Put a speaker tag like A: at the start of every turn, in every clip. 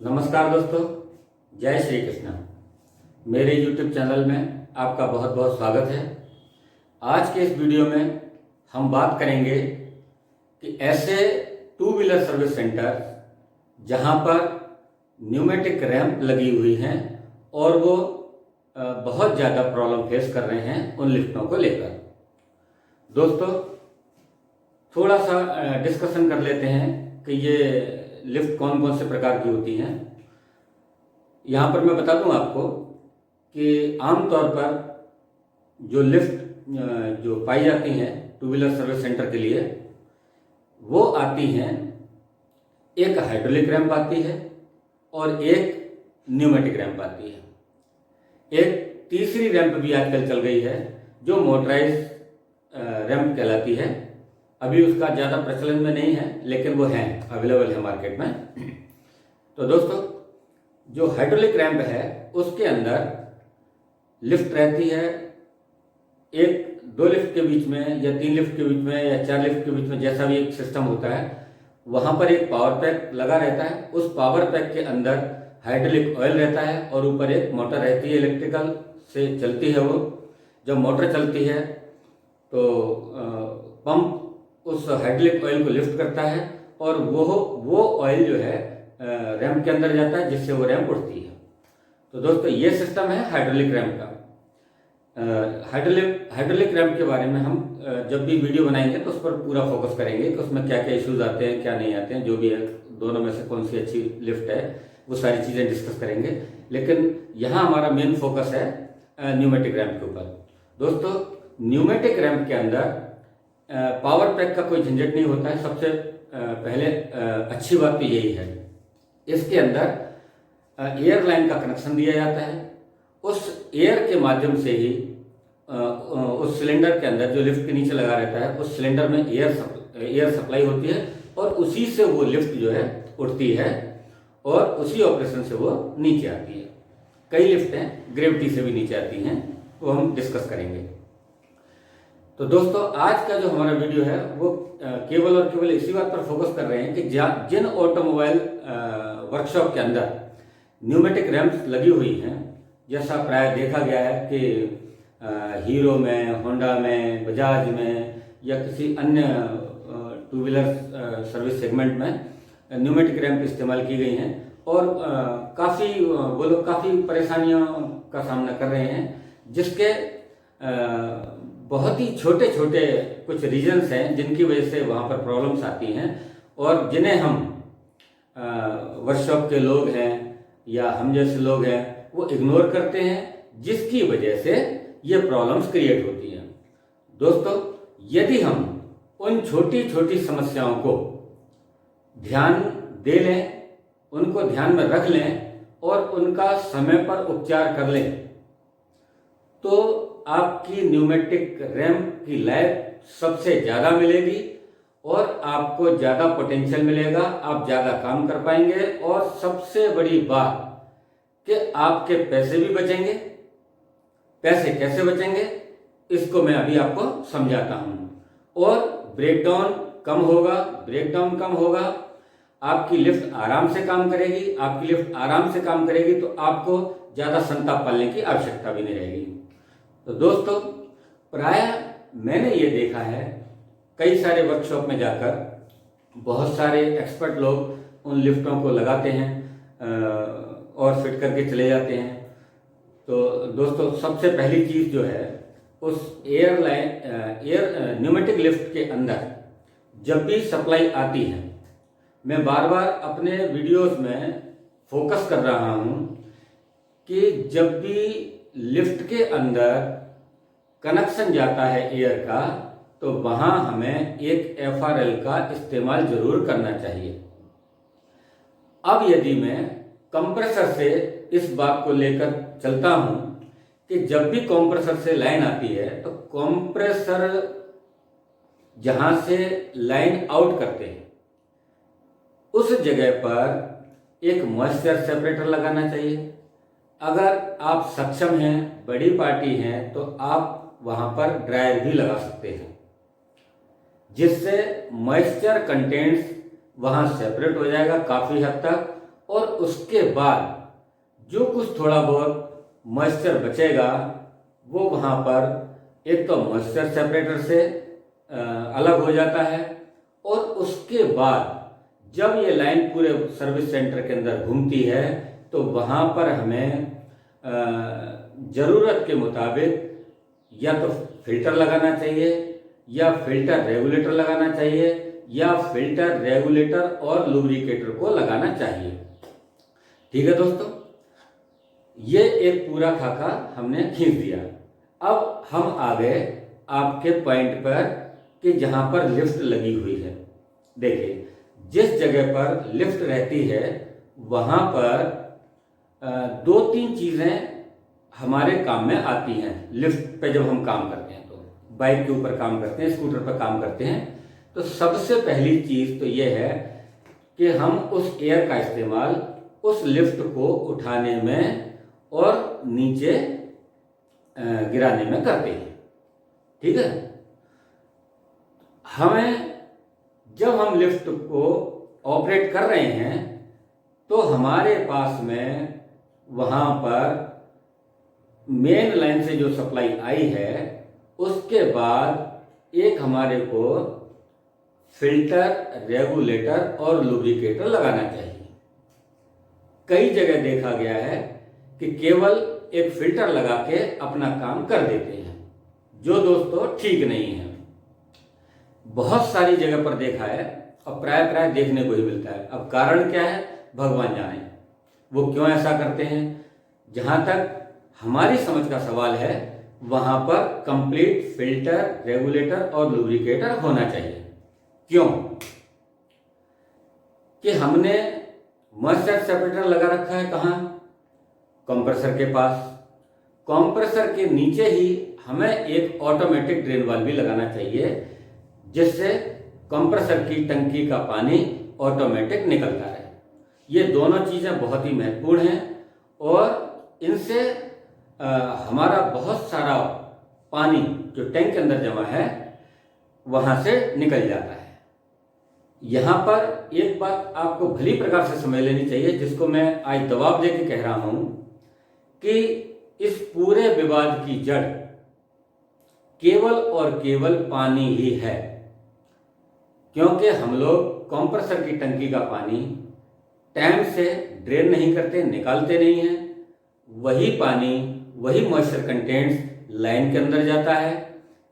A: नमस्कार दोस्तों, जय श्री कृष्ण। मेरे YouTube चैनल में आपका बहुत बहुत स्वागत है। आज के इस वीडियो में हम बात करेंगे कि ऐसे टू व्हीलर सर्विस सेंटर जहां पर न्यूमेटिक रैंप लगी हुई हैं और वो बहुत ज़्यादा प्रॉब्लम फेस कर रहे हैं उन लिफ्टों को लेकर। दोस्तों, थोड़ा सा डिस्कशन कर लेते हैं कि ये लिफ्ट कौन कौन से प्रकार की होती हैं। यहाँ पर मैं बता दूं आपको कि आमतौर पर जो लिफ्ट जो पाई जाती हैं टू व्हीलर सर्विस सेंटर के लिए, वो आती हैं, एक हाइड्रोलिक रैंप आती है और एक न्यूमेटिक रैंप आती है। एक तीसरी रैंप भी आजकल चल गई है जो मोटराइज रैंप कहलाती है। अभी उसका ज़्यादा प्रचलन में नहीं है, लेकिन वो है, अवेलेबल है मार्केट में। तो दोस्तों, जो हाइड्रोलिक रैंप है उसके अंदर लिफ्ट रहती है, एक दो लिफ्ट के बीच में या तीन लिफ्ट के बीच में या चार लिफ्ट के बीच में, जैसा भी एक सिस्टम होता है, वहाँ पर एक पावर पैक लगा रहता है। उस पावर पैक के अंदर हाइड्रोलिक ऑयल रहता है और ऊपर एक मोटर रहती है, इलेक्ट्रिकल से चलती है वो। जब मोटर चलती है तो पंप उस हाइड्रोलिक ऑयल को लिफ्ट करता है और वो ऑयल जो है रैंप के अंदर जाता है, जिससे वो रैंप उड़ती है। तो दोस्तों, ये सिस्टम है हाइड्रोलिक रैंप का। हाइड्रोलिक रैंप के बारे में हम जब भी वीडियो बनाएंगे तो उस पर पूरा फोकस करेंगे कि उसमें क्या क्या इश्यूज आते हैं, क्या नहीं आते हैं, जो भी है, दोनों में से कौन सी अच्छी लिफ्ट है, वो सारी चीज़ें डिस्कस करेंगे। लेकिन यहाँ हमारा मेन फोकस है न्यूमेटिक रैंप के ऊपर। दोस्तों, न्यूमेटिक रैंप के अंदर पावर पैक का कोई झंझट नहीं होता है। सबसे पहले अच्छी बात तो यही है, इसके अंदर एयर लाइन का कनेक्शन दिया जाता है। उस एयर के माध्यम से ही उस सिलेंडर के अंदर जो लिफ्ट के नीचे लगा रहता है, उस सिलेंडर में एयर सप्लाई होती है और उसी से वो लिफ्ट जो है उड़ती है और उसी ऑपरेशन से वो नीचे आती है। कई लिफ्ट हैं ग्रेविटी से भी नीचे आती हैं, वो हम डिस्कस करेंगे। तो दोस्तों, आज का जो हमारा वीडियो है वो केवल और केवल इसी बात पर फोकस कर रहे हैं कि जिन ऑटोमोबाइल वर्कशॉप के अंदर न्यूमेटिक रैंप्स लगी हुई हैं, जैसा प्राय देखा गया है कि हीरो में, होंडा में, बजाज में या किसी अन्य टू व्हीलर सर्विस सेगमेंट में न्यूमेटिक रैंप इस्तेमाल की गई हैं और वो लोग काफ़ी परेशानियों का सामना कर रहे हैं, जिसके बहुत ही छोटे छोटे कुछ रीजन्स हैं जिनकी वजह से वहाँ पर प्रॉब्लम्स आती हैं और जिन्हें हम वर्कशॉप के लोग हैं या हम जैसे लोग हैं वो इग्नोर करते हैं, जिसकी वजह से ये प्रॉब्लम्स क्रिएट होती हैं। दोस्तों, यदि हम उन छोटी छोटी समस्याओं को ध्यान दे लें, उनको ध्यान में रख लें और उनका समय पर उपचार कर लें, तो आपकी न्यूमेटिक रैंप की लाइफ सबसे ज़्यादा मिलेगी और आपको ज़्यादा पोटेंशियल मिलेगा, आप ज़्यादा काम कर पाएंगे और सबसे बड़ी बात कि आपके पैसे भी बचेंगे। पैसे कैसे बचेंगे, इसको मैं अभी आपको समझाता हूँ। और ब्रेकडाउन कम होगा, आपकी लिफ्ट आराम से काम करेगी। आपकी लिफ्ट आराम से काम करेगी तो आपको ज़्यादा संताप पालने की आवश्यकता भी नहीं रहेगी। तो दोस्तों, प्राय मैंने ये देखा है कई सारे वर्कशॉप में जाकर बहुत सारे एक्सपर्ट लोग उन लिफ्टों को लगाते हैं और फिट करके चले जाते हैं। तो दोस्तों, सबसे पहली चीज़ जो है, उस न्यूमेटिक लिफ्ट के अंदर जब भी सप्लाई आती है, मैं बार बार अपने वीडियोस में फोकस कर रहा हूँ कि जब भी लिफ्ट के अंदर कनेक्शन जाता है एयर का, तो वहाँ हमें एक FRL का इस्तेमाल जरूर करना चाहिए। अब यदि मैं कंप्रेसर से इस बात को लेकर चलता हूँ कि जब भी कंप्रेसर से लाइन आती है तो कंप्रेसर जहाँ से लाइन आउट करते हैं उस जगह पर एक मॉइस्चर सेपरेटर लगाना चाहिए। अगर आप सक्षम हैं, बड़ी पार्टी हैं, तो आप वहाँ पर ड्रायर भी लगा सकते हैं, जिससे मॉइस्चर कंटेंट्स वहाँ सेपरेट हो जाएगा काफ़ी हद तक और उसके बाद जो कुछ थोड़ा बहुत मॉइस्चर बचेगा वो वहाँ पर एक तो मॉइस्चर सेपरेटर से अलग हो जाता है, और उसके बाद जब ये लाइन पूरे सर्विस सेंटर के अंदर घूमती है तो वहाँ पर हमें ज़रूरत के मुताबिक या तो फिल्टर लगाना चाहिए या फिल्टर रेगुलेटर लगाना चाहिए या फिल्टर रेगुलेटर और लुब्रिकेटर को लगाना चाहिए। ठीक है दोस्तों, ये एक पूरा खाका हमने खींच दिया। अब हम आ गए आपके पॉइंट पर कि जहाँ पर लिफ्ट लगी हुई है। देखिए, जिस जगह पर लिफ्ट रहती है वहाँ पर दो तीन चीज़ें हमारे काम में आती हैं। लिफ्ट पे जब हम काम करते हैं, तो बाइक के ऊपर काम करते हैं, स्कूटर पर काम करते हैं, तो सबसे पहली चीज़ तो ये है कि हम उस एयर का इस्तेमाल उस लिफ्ट को उठाने में और नीचे गिराने में करते हैं। ठीक है, हमें जब हम लिफ्ट को ऑपरेट कर रहे हैं तो हमारे पास में वहाँ पर मेन लाइन से जो सप्लाई आई है उसके बाद एक हमारे को फिल्टर, रेगुलेटर और लुब्रिकेटर लगाना चाहिए। कई जगह देखा गया है कि केवल एक फिल्टर लगा के अपना काम कर देते हैं, जो दोस्तों ठीक नहीं है। बहुत सारी जगह पर देखा है और प्राय देखने को ही मिलता है। अब कारण क्या है भगवान जाने, वो क्यों ऐसा करते हैं। जहां तक हमारी समझ का सवाल है वहां पर कंप्लीट फिल्टर, रेगुलेटर और लुब्रिकेटर होना चाहिए। क्यों कि हमने मॉइस्चर सेपरेटर लगा रखा है कहाँ, कंप्रेसर के पास। कंप्रेसर के नीचे ही हमें एक ऑटोमेटिक ड्रेन वाल्व भी लगाना चाहिए, जिससे कंप्रेसर की टंकी का पानी ऑटोमेटिक निकलता रहे। ये दोनों चीज़ें बहुत ही महत्वपूर्ण हैं और इनसे हमारा बहुत सारा पानी जो टैंक के अंदर जमा है वहाँ से निकल जाता है। यहाँ पर एक बात आपको भली प्रकार से समझ लेनी चाहिए, जिसको मैं आज दबाव दे के कह रहा हूँ कि इस पूरे विवाद की जड़ केवल और केवल पानी ही है। क्योंकि हम लोग कंप्रेसर की टंकी का पानी टाइम से ड्रेन नहीं करते, निकालते नहीं हैं। वही पानी, वही मॉइस्चर कंटेंट्स लाइन के अंदर जाता है।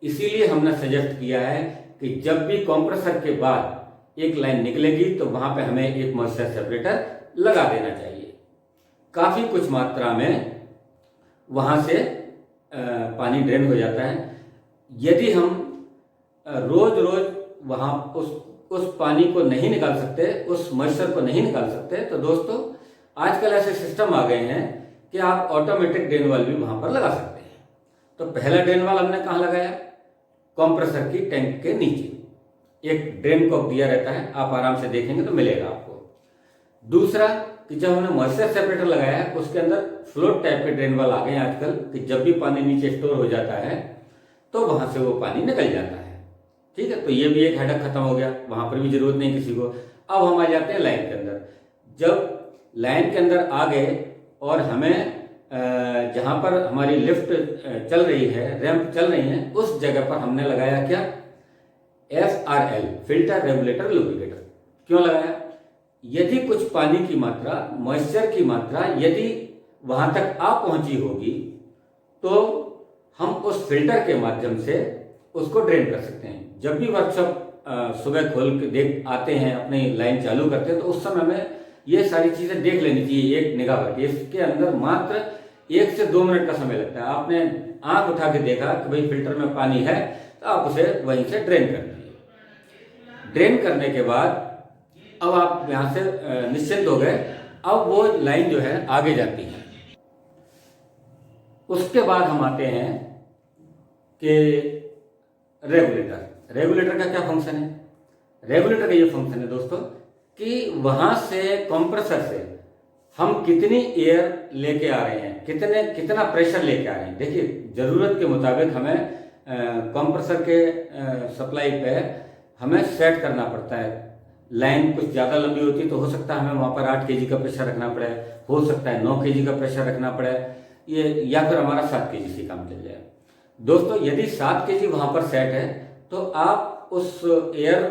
A: इसीलिए हमने सजेस्ट किया है कि जब भी कंप्रेसर के बाद एक लाइन निकलेगी तो वहां पे हमें एक मॉइस्चर सेपरेटर लगा देना चाहिए। काफ़ी कुछ मात्रा में वहां से पानी ड्रेन हो जाता है। यदि हम रोज रोज वहां उस पानी को नहीं निकाल सकते, उस मॉइस्चर को नहीं निकाल सकते, तो दोस्तों आजकल ऐसे सिस्टम आ गए हैं कि आप ऑटोमेटिक ड्रेन वाल्व भी वहां पर लगा सकते हैं। तो पहला ड्रेन वाल्व हमने कहाँ लगाया, कंप्रेसर की टैंक के नीचे एक ड्रेन कॉक दिया रहता है, आप आराम से देखेंगे तो मिलेगा आपको। दूसरा कि जब हमने मॉइस्चर सेपरेटर लगाया है उसके अंदर फ्लोट टाइप के ड्रेन वाल्व आ गए हैं आजकल, कि जब भी पानी नीचे स्टोर हो जाता है तो वहां से वो पानी निकल जाता है। ठीक है, तो ये भी एक हेडक खत्म हो गया, वहां पर भी जरूरत नहीं किसी को। अब हम आ जाते हैं लाइन के अंदर। जब लाइन के अंदर आ गए और हमें जहां पर हमारी लिफ्ट चल रही है, रैंप चल रही है, उस जगह पर हमने लगाया क्या, FRL, फिल्टर, रेगुलेटर, लुब्रिकेटर। क्यों लगाया, यदि कुछ पानी की मात्रा, मॉइस्चर की मात्रा यदि वहां तक आ पहुंची होगी तो हम उस फिल्टर के माध्यम से उसको ड्रेन कर सकते हैं। जब भी वर्कशॉप सुबह खोल के देख आते हैं, अपनी लाइन चालू करते हैं, तो उस समय में ये सारी चीजें देख लेनी चाहिए एक निगाह भर के। इसके अंदर मात्र 1 से 2 मिनट का समय लगता है। आपने आंख उठा के देखा कि भाई फिल्टर में पानी है, तो आप उसे वहीं से ड्रेन कर दीजिए। ड्रेन करने के बाद अब आप यहाँ से निश्चिंत हो गए। अब वो लाइन जो है आगे जाती है। उसके बाद हम आते हैं कि रेगुलेटर का क्या फंक्शन है। रेगुलेटर का ये फंक्शन है दोस्तों कि वहां से कंप्रेसर से हम कितनी एयर लेके आ रहे हैं, कितना प्रेशर लेके आ रहे हैं। देखिए, जरूरत के मुताबिक हमें कंप्रेसर के सप्लाई पे हमें सेट करना पड़ता है। लाइन कुछ ज़्यादा लंबी होती है तो हो सकता है हमें वहाँ पर 8 kg का प्रेशर रखना पड़े, हो सकता है 9 kg का प्रेशर रखना पड़े, ये या फिर हमारा 7 kg से काम चल जाए। दोस्तों यदि 7 kg वहाँ पर सेट है तो आप उस एयर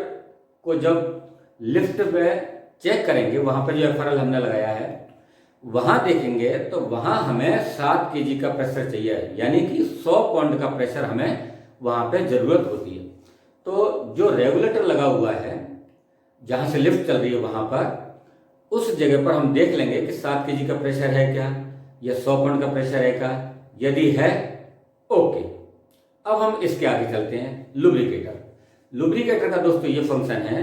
A: को जब लिफ्ट में चेक करेंगे, वहाँ पर जो FRL हमने लगाया है वहाँ देखेंगे तो वहाँ हमें 7 kg का प्रेशर चाहिए, यानी कि 100 पाउंड का प्रेशर हमें वहाँ पे ज़रूरत होती है। तो जो रेगुलेटर लगा हुआ है जहाँ से लिफ्ट चल रही है वहाँ पर उस जगह पर हम देख लेंगे कि 7 kg का प्रेशर है क्या या 100 पाउंड का प्रेशर है क्या। यदि है ओके, अब हम इसके आगे चलते हैं। लुब्रिकेटर का दोस्तों ये फंक्शन है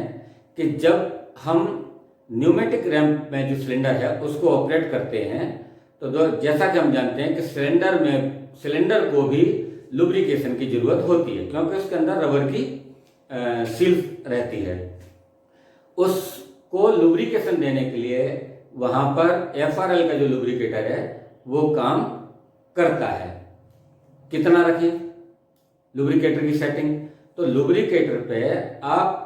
A: कि जब हम न्यूमेटिक रैंप में जो सिलेंडर है उसको ऑपरेट करते हैं तो जैसा कि हम जानते हैं कि सिलेंडर को भी लुब्रिकेशन की जरूरत होती है, क्योंकि उसके अंदर रबर की सील रहती है। उसको लुब्रिकेशन देने के लिए वहाँ पर FRL का जो लुब्रिकेटर है वो काम करता है। कितना रखें लुब्रिकेटर की सेटिंग, तो लुब्रिकेटर पे आप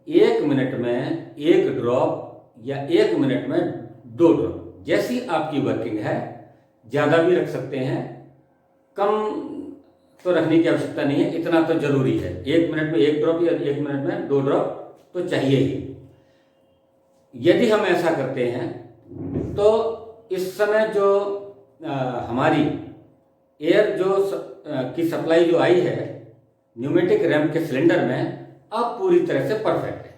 A: 1 मिनट में 1 ड्रॉप या 1 मिनट में 2 ड्रॉप, जैसी आपकी वर्किंग है। ज़्यादा भी रख सकते हैं, कम तो रखने की आवश्यकता नहीं है, इतना तो जरूरी है। 1 मिनट में 1 ड्रॉप या 1 मिनट में 2 ड्रॉप तो चाहिए ही। यदि हम ऐसा करते हैं तो इस समय जो हमारी एयर की सप्लाई जो आई है न्यूमेटिक रैंप के सिलेंडर में अब पूरी तरह से परफेक्ट है।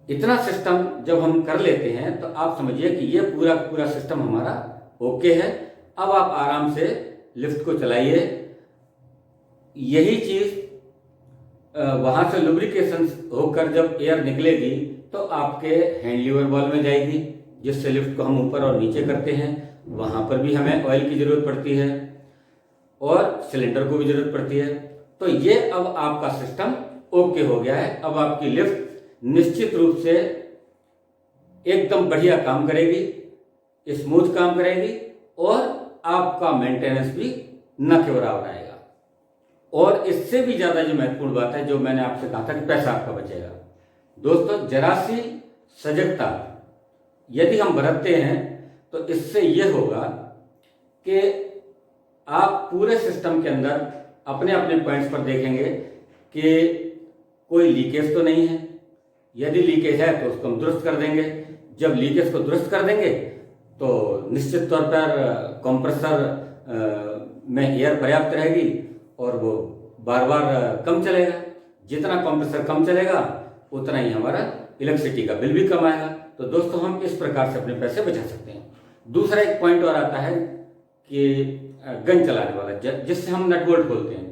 A: इतना सिस्टम जब हम कर लेते हैं तो आप समझिए कि ये पूरा सिस्टम हमारा ओके है। अब आप आराम से लिफ्ट को चलाइए। यही चीज वहां से लुब्रिकेशन होकर जब एयर निकलेगी तो आपके हैंड लीवर बॉल में जाएगी, जिससे लिफ्ट को हम ऊपर और नीचे करते हैं। वहां पर भी हमें ऑयल की जरूरत पड़ती है और सिलेंडर को भी जरूरत पड़ती है। तो ये अब आपका सिस्टम ओके हो गया है। अब आपकी लिफ्ट निश्चित रूप से एकदम बढ़िया काम करेगी, स्मूथ काम करेगी और आपका मेंटेनेंस भी न के बराबर आएगा। और इससे भी ज्यादा जो महत्वपूर्ण बात है, जो मैंने आपसे कहा था कि पैसा आपका बचेगा। दोस्तों जरा सी सजगता यदि हम बरतते हैं तो इससे यह होगा कि आप पूरे सिस्टम के अंदर अपने अपने पॉइंट्स पर देखेंगे कि कोई लीकेज तो नहीं है। यदि लीकेज है तो उसको हम दुरुस्त कर देंगे। जब लीकेज को दुरुस्त कर देंगे तो निश्चित तौर पर कंप्रेसर में एयर पर्याप्त रहेगी और वो बार बार कम चलेगा। जितना कंप्रेसर कम चलेगा उतना ही हमारा इलेक्ट्रिसिटी का बिल भी कम आएगा। तो दोस्तों हम इस प्रकार से अपने पैसे बचा सकते हैं। दूसरा एक पॉइंट और आता है कि गन चलाने वाला, जिससे हम नट बोल्ट खोलते हैं।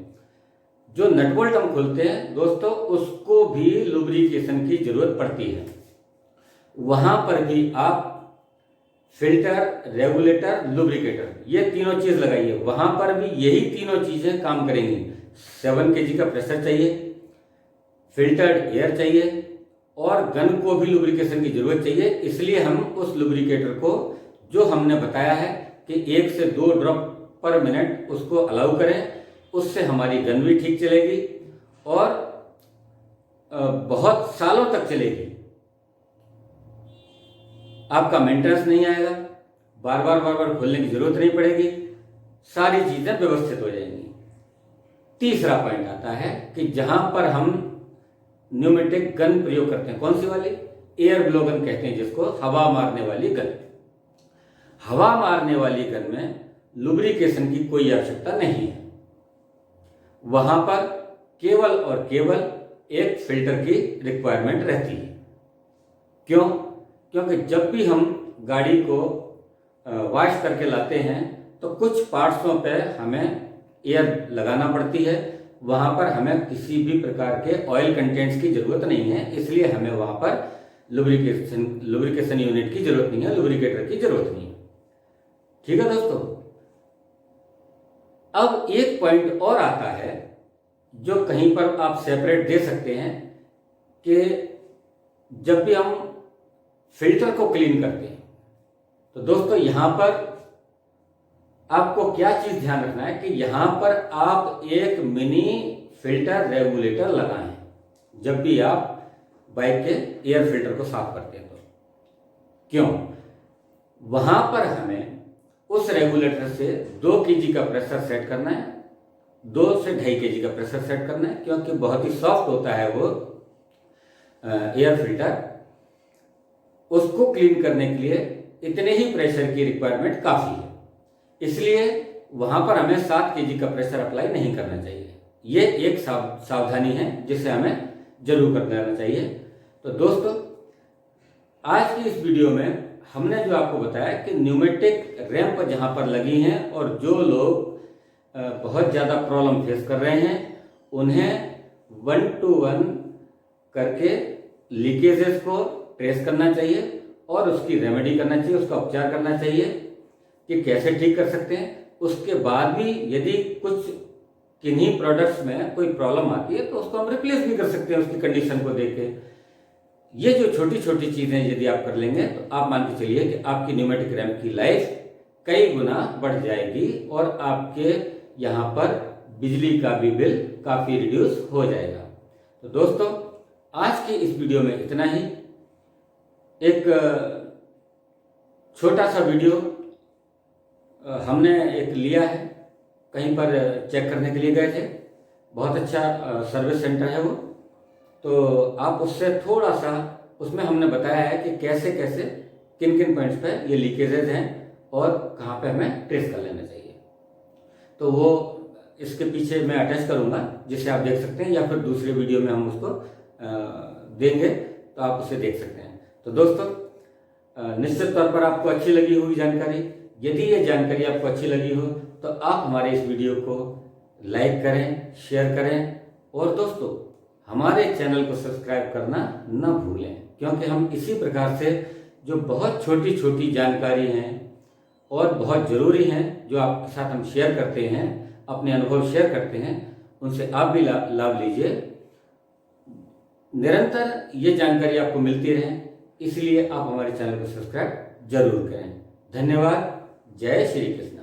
A: जो नट बोल्ट हम खोलते हैं दोस्तों, उसको भी लुब्रिकेशन की जरूरत पड़ती है। वहां पर भी आप फिल्टर, रेगुलेटर, लुब्रिकेटर, ये तीनों चीज लगाइए। वहां पर भी यही तीनों चीजें काम करेंगी। 7 kg का प्रेशर चाहिए, फिल्टर्ड एयर चाहिए और गन को भी लुब्रिकेशन की जरूरत चाहिए। इसलिए हम उस लुब्रिकेटर को जो हमने बताया है कि 1 से 2 ड्रॉप पर मिनट उसको अलाउ करें, उससे हमारी गन भी ठीक चलेगी और बहुत सालों तक चलेगी। आपका मेंटेनेंस नहीं आएगा, बार बार खोलने की जरूरत नहीं पड़ेगी, सारी चीजें व्यवस्थित हो जाएंगी। तीसरा पॉइंट आता है कि जहां पर हम न्यूमेटिक गन प्रयोग करते हैं, कौन सी वाली? एयर ब्लो गन कहते हैं जिसको, हवा मारने वाली गन। हवा मारने वाली गन में लुब्रिकेशन की कोई आवश्यकता नहीं है। वहां पर केवल और केवल एक फिल्टर की रिक्वायरमेंट रहती है। क्यों? क्योंकि जब भी हम गाड़ी को वॉश करके लाते हैं तो कुछ पार्ट्सों पे हमें एयर लगाना पड़ती है। वहां पर हमें किसी भी प्रकार के ऑयल कंटेंट्स की जरूरत नहीं है, इसलिए हमें वहां पर लुब्रिकेशन यूनिट की जरूरत नहीं है, लुब्रिकेटर की जरूरत नहीं है। ठीक है दोस्तों। अब एक पॉइंट और आता है जो कहीं पर आप सेपरेट दे सकते हैं कि जब भी हम फिल्टर को क्लीन करते हैं तो दोस्तों यहां पर आपको क्या चीज ध्यान रखना है कि यहां पर आप एक मिनी फिल्टर रेगुलेटर लगाएं। जब भी आप बाइक के एयर फिल्टर को साफ करते हैं। तो क्यों? वहां पर हमें उस रेगुलेटर से 2 kg का प्रेशर सेट करना है, 2 से 2.5 kg का प्रेशर सेट करना है, क्योंकि बहुत ही सॉफ्ट होता है वो एयर फिल्टर। उसको क्लीन करने के लिए इतने ही प्रेशर की रिक्वायरमेंट काफ़ी है, इसलिए वहां पर हमें 7 kg का प्रेशर अप्लाई नहीं करना चाहिए। ये एक सावधानी है जिसे हमें जरूर कर लेना चाहिए। तो दोस्तों, आज की इस वीडियो में हमने जो आपको बताया कि न्यूमेटिक रैंप जहां पर लगी हैं और जो लोग बहुत ज़्यादा प्रॉब्लम फेस कर रहे हैं, उन्हें 1 to 1 करके लीकेजेस को ट्रेस करना चाहिए और उसकी रेमेडी करना चाहिए, उसका उपचार करना चाहिए कि कैसे ठीक कर सकते हैं। उसके बाद भी यदि कुछ किन्हीं प्रोडक्ट्स में कोई प्रॉब्लम आती है तो उसको हम रिप्लेस भी कर सकते हैं उसकी कंडीशन को देख के। ये जो छोटी छोटी चीज़ें यदि आप कर लेंगे तो आप मान के चलिए कि आपकी न्यूमेटिक रैंप की लाइफ कई गुना बढ़ जाएगी और आपके यहाँ पर बिजली का भी बिल काफ़ी रिड्यूस हो जाएगा। तो दोस्तों, आज की इस वीडियो में इतना ही। एक छोटा सा वीडियो हमने एक लिया है, कहीं पर चेक करने के लिए गए थे। बहुत अच्छा सर्विस सेंटर है वो, तो आप उससे थोड़ा सा उसमें हमने बताया है कि कैसे कैसे किन किन पॉइंट्स पे ये लीकेजेज हैं और कहाँ पे हमें ट्रेस कर लेना चाहिए। तो वो इसके पीछे मैं अटैच करूँगा जिसे आप देख सकते हैं, या फिर दूसरे वीडियो में हम उसको देंगे तो आप उसे देख सकते हैं। तो दोस्तों, निश्चित तौर पर आपको अच्छी लगी होगी जानकारी। यदि ये जानकारी आपको अच्छी लगी हो तो आप हमारे इस वीडियो को लाइक करें, शेयर करें और दोस्तों हमारे चैनल को सब्सक्राइब करना न भूलें, क्योंकि हम इसी प्रकार से जो बहुत छोटी छोटी जानकारी हैं और बहुत ज़रूरी हैं जो आपके साथ हम शेयर करते हैं, अपने अनुभव शेयर करते हैं, उनसे आप भी लाभ लीजिए। निरंतर ये जानकारी आपको मिलती रहे, इसलिए आप हमारे चैनल को सब्सक्राइब जरूर करें। धन्यवाद। जय श्री कृष्ण।